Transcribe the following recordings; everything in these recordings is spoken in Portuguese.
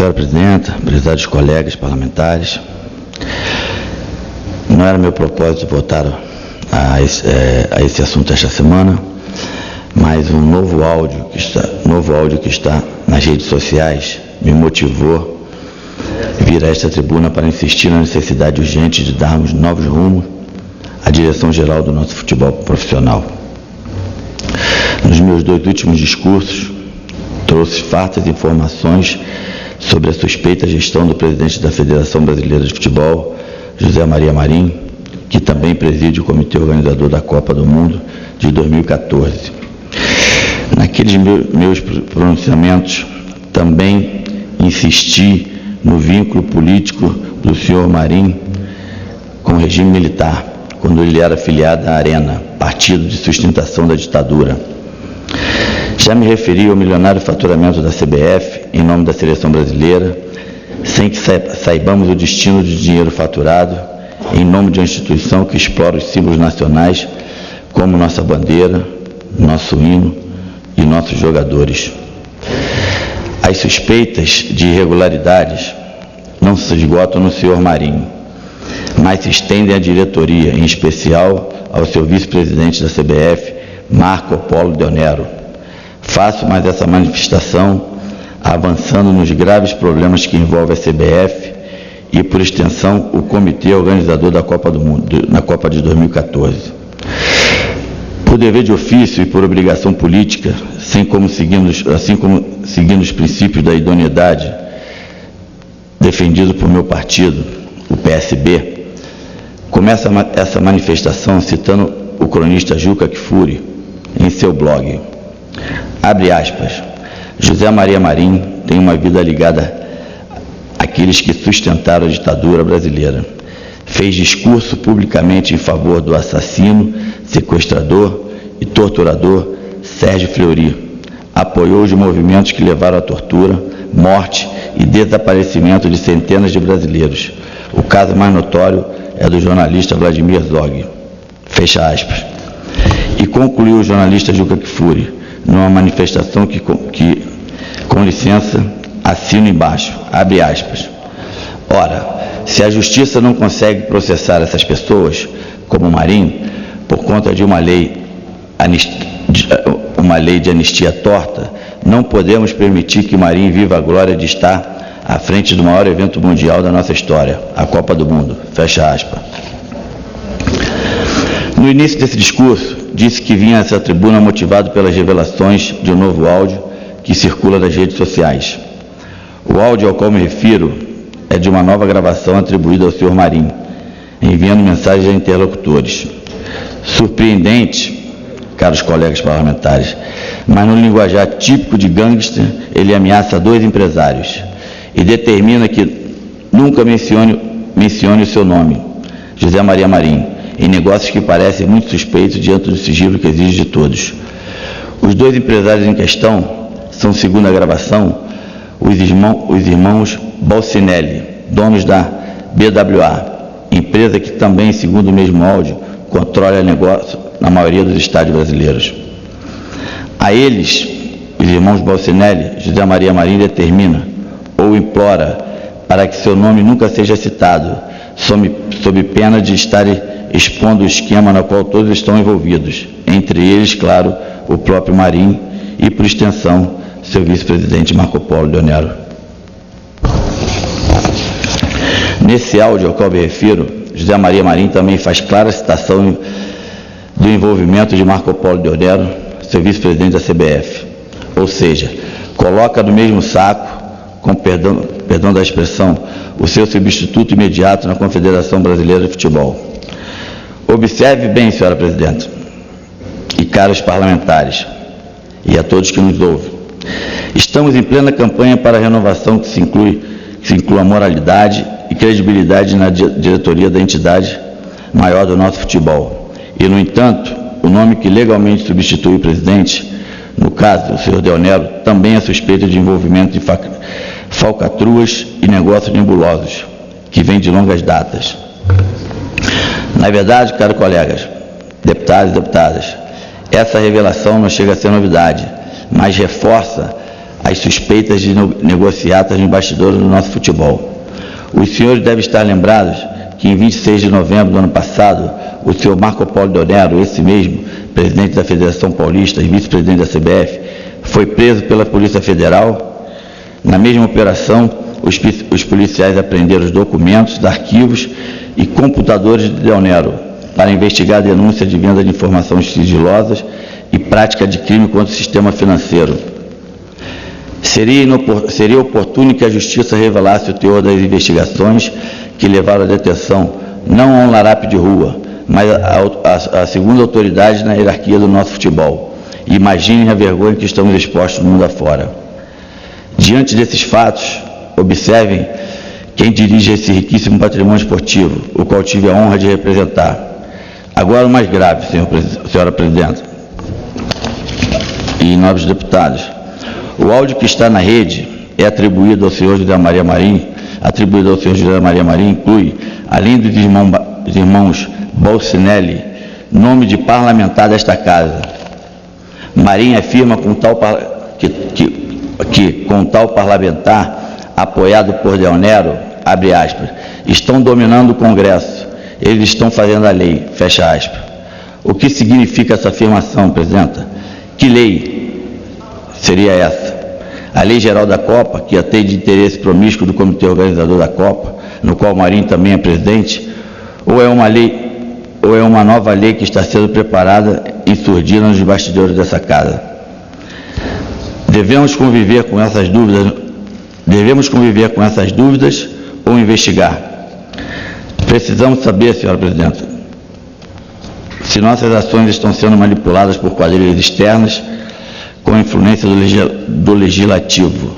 Senhora Presidenta, prezados colegas parlamentares, não era meu propósito votar a esse assunto esta semana, mas um novo áudio que está nas redes sociais me motivou a vir a esta tribuna para insistir na necessidade urgente de darmos novos rumos à direção geral do nosso futebol profissional. Nos meus 2 últimos discursos, trouxe fartas informações sobre a suspeita gestão do presidente da Federação Brasileira de Futebol, José Maria Marinho, que também preside o comitê organizador da Copa do Mundo de 2014. Naqueles meus pronunciamentos, também insisti no vínculo político do senhor Marinho com o regime militar, quando ele era afiliado à Arena, partido de sustentação da ditadura. Já me referi ao milionário faturamento da CBF em nome da seleção brasileira, sem que saibamos o destino de dinheiro faturado em nome de uma instituição que explora os símbolos nacionais como nossa bandeira, nosso hino e nossos jogadores. As suspeitas de irregularidades não se esgotam no senhor Marinho, mas se estendem à diretoria, em especial ao seu vice-presidente da CBF, Marco Polo Deonero. Faço mais essa manifestação avançando nos graves problemas que envolvem a CBF e, por extensão, o comitê organizador da Copa do Mundo, na Copa de 2014. Por dever de ofício e por obrigação política, assim como seguindo os princípios da idoneidade defendidos por meu partido, o PSB, começa essa manifestação citando o cronista Juca Kfouri em seu blog. Abre aspas. José Maria Marinho tem uma vida ligada àqueles que sustentaram a ditadura brasileira. Fez discurso publicamente em favor do assassino, sequestrador e torturador Sérgio Fleury. Apoiou os movimentos que levaram à tortura, morte e desaparecimento de centenas de brasileiros. O caso mais notório é do jornalista Vladimir Zog. Fecha aspas. E concluiu o jornalista Juca Kfouri numa manifestação que, com licença, assino embaixo, abre aspas. Ora, se a justiça não consegue processar essas pessoas, como o Marinho, por conta de uma lei de anistia torta, não podemos permitir que Marinho viva a glória de estar à frente do maior evento mundial da nossa história, a Copa do Mundo. Fecha aspas. No início desse discurso, disse que vinha a essa tribuna motivado pelas revelações de um novo áudio que circula nas redes sociais. O áudio ao qual me refiro é de uma nova gravação atribuída ao senhor Marinho, enviando mensagens a interlocutores. Surpreendente, caros colegas parlamentares, mas no linguajar típico de gangster, ele ameaça 2 empresários e determina que nunca mencione o seu nome, José Maria Marinho, em negócios que parecem muito suspeitos diante do sigilo que exige de todos. Os 2 empresários em questão são, segundo a gravação, os irmãos Balcinelli, donos da BWA, empresa que também, segundo o mesmo áudio, controla negócio na maioria dos estádios brasileiros. A eles, os irmãos Balcinelli, José Maria Marinho determina ou implora para que seu nome nunca seja citado, sob pena de estarem expondo o esquema no qual todos estão envolvidos, entre eles, claro, o próprio Marinho e, por extensão, seu vice-presidente Marco Polo Deonero. Nesse áudio ao qual me refiro, José Maria Marinho também faz clara citação do envolvimento de Marco Polo Deonero, seu vice-presidente da CBF, ou seja, coloca no mesmo saco, com perdão da expressão, o seu substituto imediato na Confederação Brasileira de Futebol. Observe bem, senhora Presidenta, e caros parlamentares, e a todos que nos ouvem. Estamos em plena campanha para a renovação que se inclui a moralidade e credibilidade na diretoria da entidade maior do nosso futebol. E, no entanto, o nome que legalmente substitui o presidente, no caso, o senhor Deonero, também é suspeito de envolvimento de falcatruas e negócios nebulosos, que vem de longas datas. Na verdade, caros colegas, deputados e deputadas, essa revelação não chega a ser novidade, mas reforça a as suspeitas de negociatas nos bastidores do nosso futebol. Os senhores devem estar lembrados que em 26 de novembro do ano passado, o senhor Marco Polo Deonero, esse mesmo, presidente da Federação Paulista e vice-presidente da CBF, foi preso pela Polícia Federal. Na mesma operação, os policiais apreenderam os documentos, arquivos e computadores de Deonero para investigar a denúncia de venda de informações sigilosas e prática de crime contra o sistema financeiro. Seria oportuno que a Justiça revelasse o teor das investigações que levaram à detenção, não a um larápio de rua, mas a segunda autoridade na hierarquia do nosso futebol. Imaginem a vergonha que estamos expostos no mundo afora. Diante desses fatos, observem quem dirige esse riquíssimo patrimônio esportivo, o qual tive a honra de representar. Agora o mais grave, senhora Presidenta e nobres deputados. O áudio que está na rede é atribuído ao senhor José Maria Marim, inclui, além dos irmãos Bolsinelli, nome de parlamentar desta casa. Marim afirma que com tal parlamentar, apoiado por Deonero, abre aspas, estão dominando o Congresso, eles estão fazendo a lei, fecha aspas. O que significa essa afirmação, Presidenta? Que lei seria essa? A Lei Geral da Copa, que atende interesse promíscuo do Comitê Organizador da Copa, no qual Marim também é presidente, ou é uma nova lei que está sendo preparada e surgindo nos bastidores dessa casa? Devemos conviver com essas dúvidas ou investigar? Precisamos saber, senhora Presidenta, se nossas ações estão sendo manipuladas por quadrilhas externas com influência do Legislativo.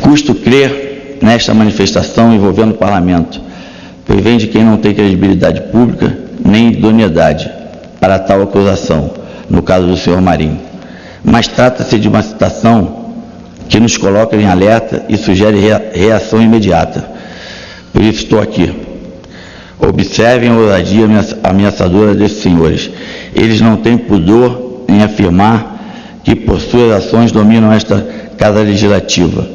Custo crer nesta manifestação envolvendo o Parlamento, pois vem de quem não tem credibilidade pública nem idoneidade para tal acusação, no caso do senhor Marim. Mas trata-se de uma citação que nos coloca em alerta e sugere reação imediata. Por isso estou aqui. Observem a ousadia ameaçadora desses senhores. Eles não têm pudor em afirmar que por suas ações dominam esta Casa Legislativa.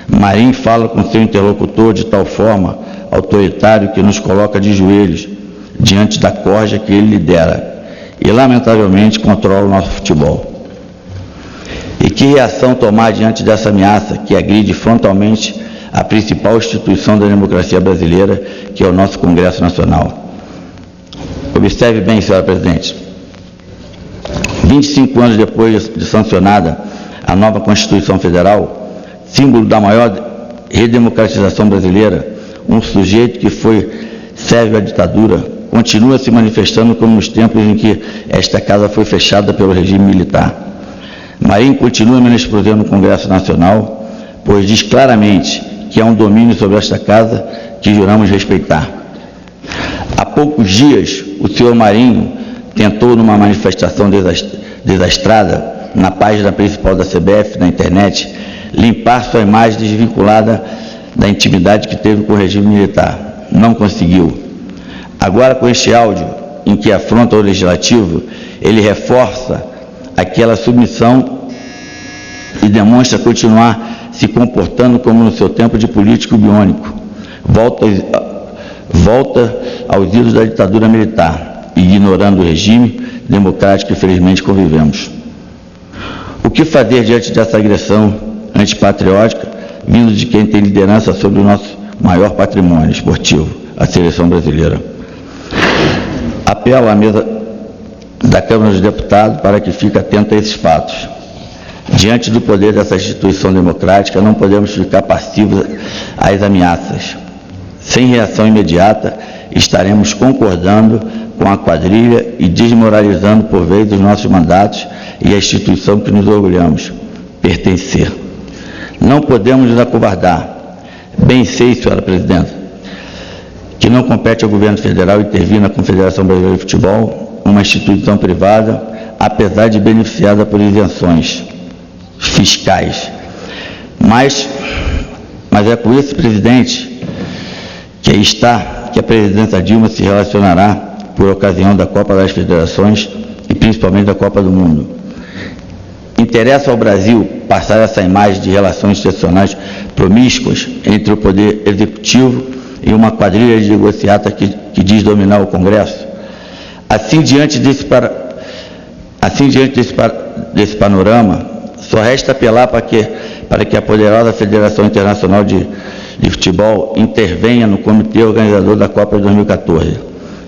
Marim fala com seu interlocutor de tal forma autoritário que nos coloca de joelhos diante da corja que ele lidera e, lamentavelmente, controla o nosso futebol. E que reação tomar diante dessa ameaça que agride frontalmente a principal instituição da democracia brasileira, que é o nosso Congresso Nacional? Observe bem, senhora Presidente, 25 anos depois de sancionada a nova Constituição Federal, símbolo da maior redemocratização brasileira, um sujeito que foi sérvio à ditadura continua se manifestando como nos tempos em que esta casa foi fechada pelo regime militar. Marim continua menosprezando o Congresso Nacional, pois diz claramente que há um domínio sobre esta casa que juramos respeitar. Há poucos dias, o senhor Marinho tentou, numa manifestação desastrada, na página principal da CBF, na internet, limpar sua imagem desvinculada da intimidade que teve com o regime militar. Não conseguiu. Agora, com este áudio, em que afronta o Legislativo, ele reforça aquela submissão e demonstra continuar se comportando como no seu tempo de político biônico. Volta aos ídolos da ditadura militar, ignorando o regime democrático que felizmente convivemos. O que fazer diante dessa agressão antipatriótica, vindo de quem tem liderança sobre o nosso maior patrimônio esportivo, a seleção brasileira? Apelo à mesa da Câmara dos Deputados para que fique atenta a esses fatos. Diante do poder dessa instituição democrática, não podemos ficar passivos às ameaças. Sem reação imediata, estaremos concordando com a quadrilha e desmoralizando por vezes os nossos mandatos e a instituição que nos orgulhamos pertencer. Não podemos nos acovardar. Bem sei, senhora Presidenta, que não compete ao governo federal intervir na Confederação Brasileira de Futebol, uma instituição privada, apesar de beneficiada por isenções fiscais. Mas é com esse presidente que a presidenta Dilma se relacionará por ocasião da Copa das Federações e principalmente da Copa do Mundo. Interessa ao Brasil passar essa imagem de relações institucionais promíscuas entre o Poder Executivo e uma quadrilha de negociata que diz dominar o Congresso? Assim, diante desse panorama, só resta apelar para que a poderosa Federação Internacional de Futebol intervenha no comitê organizador da Copa de 2014.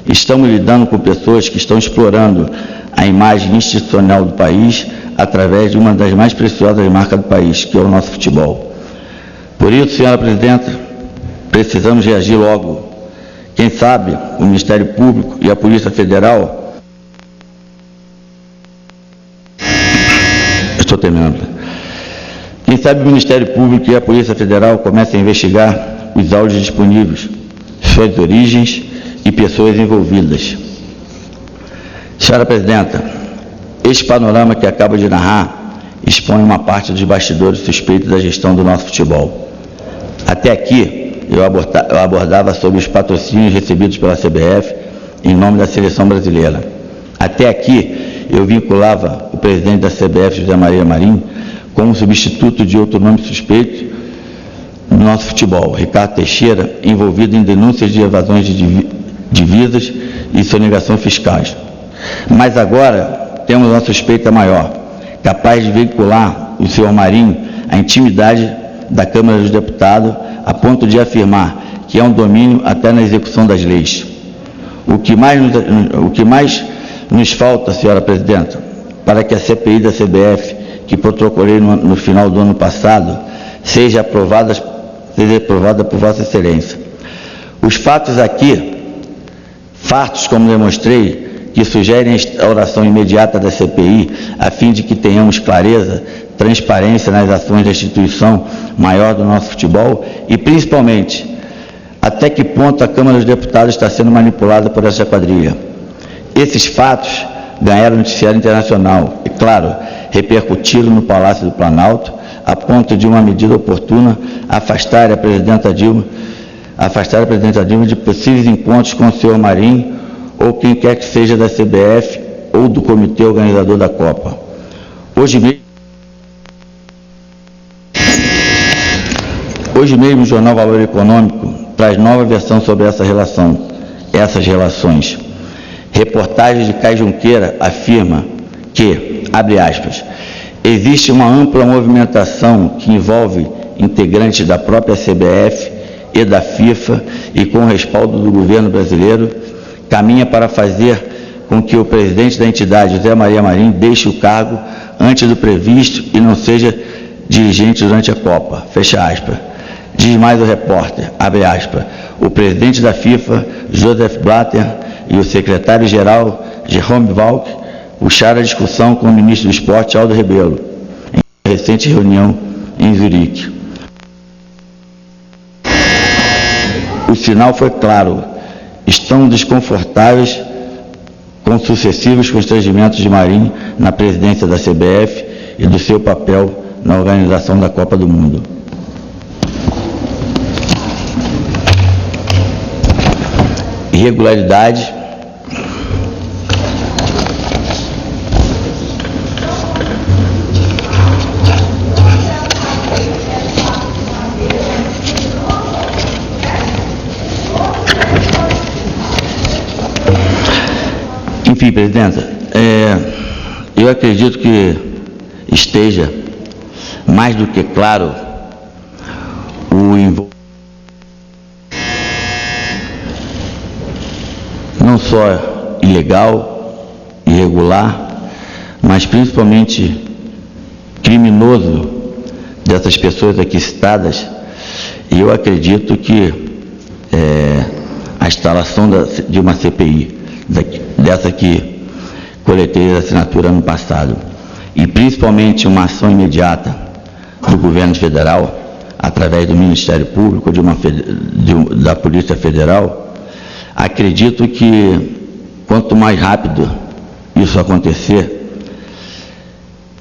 Estamos lidando com pessoas que estão explorando a imagem institucional do país através de uma das mais preciosas marcas do país, que é o nosso futebol. Por isso, senhora presidenta, precisamos reagir logo. Quem sabe o Ministério Público e a Polícia Federal... Estou terminando. Quem sabe o Ministério Público e a Polícia Federal comecem a investigar os áudios disponíveis, suas origens e pessoas envolvidas. Senhora presidenta, este panorama que acabo de narrar expõe uma parte dos bastidores suspeitos da gestão do nosso futebol. Até aqui, eu abordava sobre os patrocínios recebidos pela CBF em nome da seleção brasileira. Até aqui, eu vinculava o presidente da CBF, José Maria Marinho, como substituto de outro nome suspeito no nosso futebol, Ricardo Teixeira, envolvido em denúncias de evasões de divisas e sonegação fiscais. Mas agora temos uma suspeita maior, capaz de vincular o senhor Marinho à intimidade da Câmara dos Deputados, a ponto de afirmar que é um domínio até na execução das leis. O que mais nos falta, senhora presidenta, para que a CPI da CBF, que protocolei no final do ano passado, seja aprovada por Vossa Excelência. Os fatos aqui, como demonstrei, que sugerem a instauração imediata da CPI, a fim de que tenhamos clareza, transparência nas ações da instituição maior do nosso futebol e, principalmente, até que ponto a Câmara dos Deputados está sendo manipulada por essa quadrilha. Esses fatos ganharam noticiário internacional e, claro, repercutiram no Palácio do Planalto, a ponto de uma medida oportuna afastar a presidenta Dilma de possíveis encontros com o senhor Marinho ou quem quer que seja da CBF ou do comitê organizador da Copa. Hoje mesmo o jornal Valor Econômico traz nova versão sobre essas relações. Reportagem de Caio Junqueira afirma que, abre aspas, existe uma ampla movimentação que envolve integrantes da própria CBF e da FIFA e com o respaldo do governo brasileiro, caminha para fazer com que o presidente da entidade, José Maria Marinho, deixe o cargo antes do previsto e não seja dirigente durante a Copa, fecha aspas. Diz mais o repórter, abre aspas, o presidente da FIFA, Joseph Blatter, e o secretário-geral, Jerome Valk, puxaram a discussão com o ministro do Esporte, Aldo Rebelo, em uma recente reunião em Zurique. O sinal foi claro, estão desconfortáveis com sucessivos constrangimentos de Marinho na presidência da CBF e do seu papel na organização da Copa do Mundo. Irregularidade, enfim, presidenta, eu acredito que esteja mais do que claro o envolvimento não só ilegal, irregular, mas principalmente criminoso dessas pessoas aqui citadas, e eu acredito que a instalação de uma CPI, dessa que coletei a assinatura ano passado, e principalmente uma ação imediata do governo federal, através do Ministério Público, da Polícia Federal, acredito que quanto mais rápido isso acontecer,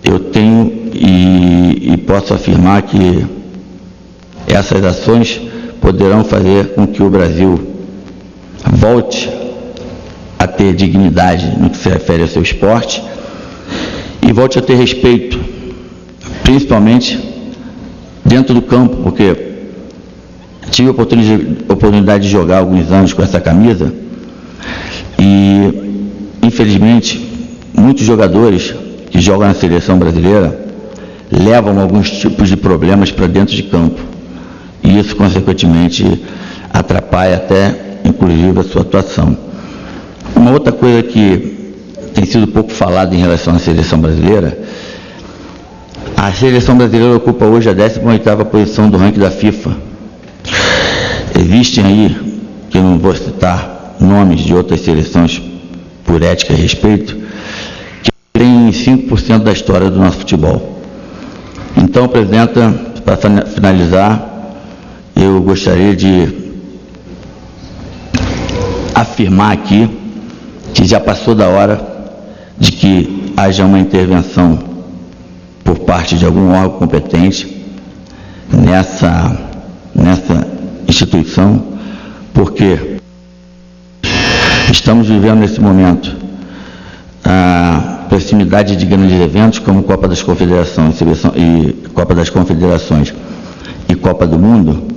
eu tenho e posso afirmar que essas ações poderão fazer com que o Brasil volte a ter dignidade no que se refere ao seu esporte e volte a ter respeito, principalmente dentro do campo, porque tive a oportunidade de jogar alguns anos com essa camisa e, infelizmente, muitos jogadores que jogam na seleção brasileira levam alguns tipos de problemas para dentro de campo e isso, consequentemente, atrapalha até, inclusive, a sua atuação. Uma outra coisa que tem sido pouco falada em relação à seleção brasileira, a seleção brasileira ocupa hoje a 18ª posição do ranking da FIFA. Existem aí, que eu não vou citar nomes de outras seleções por ética e respeito, que tem 5% da história do nosso futebol. Então, presidenta, para finalizar, eu gostaria de afirmar aqui que já passou da hora de que haja uma intervenção por parte de algum órgão competente nessa instituição, porque estamos vivendo nesse momento a proximidade de grandes eventos como Copa das Confederações e Copa do Mundo,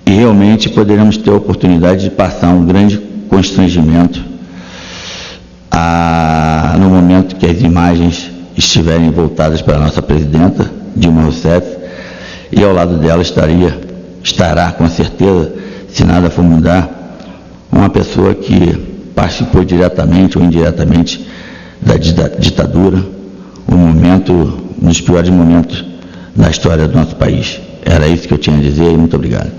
e realmente poderemos ter a oportunidade de passar um grande constrangimento no momento que as imagens estiverem voltadas para a nossa presidenta, Dilma Rousseff, e ao lado dela estará com certeza, se nada for mudar, uma pessoa que participou diretamente ou indiretamente da ditadura, um dos piores momentos da história do nosso país. Era isso que eu tinha a dizer e muito obrigado.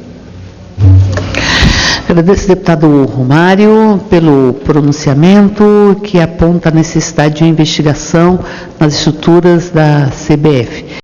Agradeço, deputado Romário, pelo pronunciamento que aponta a necessidade de uma investigação nas estruturas da CBF.